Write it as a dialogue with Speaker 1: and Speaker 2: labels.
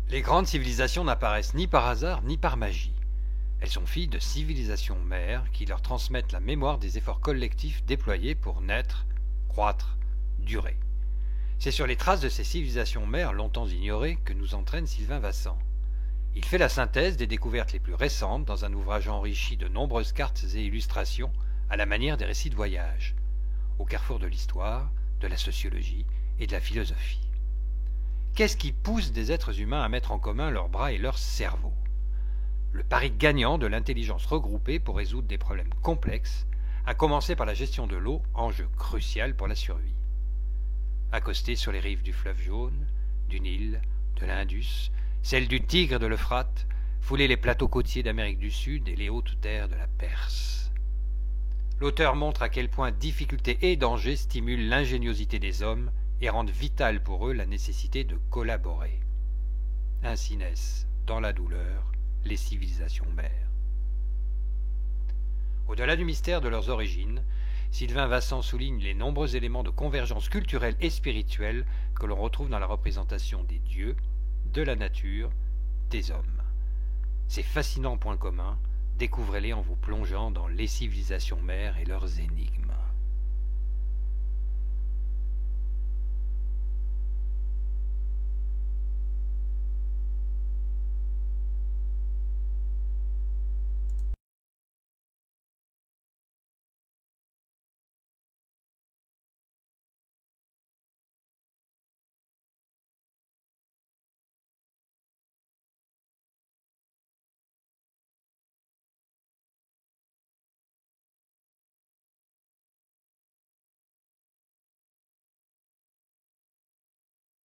Speaker 1: Les grandes civilisations n'apparaissent ni par hasard ni par magie. Elles sont filles de civilisations mères qui leur transmettent la mémoire des efforts collectifs déployés pour naître, croître, durer. C'est sur les traces de ces civilisations mères longtemps ignorées que nous entraîne Sylvain Vassant. Il fait la synthèse des découvertes les plus récentes dans un ouvrage enrichi de nombreuses cartes et illustrations à la manière des récits de voyage, au carrefour de l'histoire, de la sociologie et de la philosophie. Qu'est-ce qui pousse des êtres humains à mettre en commun leurs bras et leurs cerveaux? Le pari gagnant de l'intelligence regroupée pour résoudre des problèmes complexes, à commencer par la gestion de l'eau, enjeu crucial pour la survie. Accostés sur les rives du fleuve Jaune, du Nil, de l'Indus, celles du Tigre et de l'Euphrate, fouler les plateaux côtiers d'Amérique du Sud et les hautes terres de la Perse. L'auteur montre à quel point difficulté et danger stimulent l'ingéniosité des hommes et rendent vitale pour eux la nécessité de collaborer. Ainsi naissent, dans la douleur, les civilisations mères. Au-delà du mystère de leurs origines, Sylvain Vassant souligne les nombreux éléments de convergence culturelle et spirituelle que l'on retrouve dans la représentation des dieux, de la nature, des hommes. Ces fascinants points communs, découvrez-les en vous plongeant dans les civilisations mères et leurs énigmes.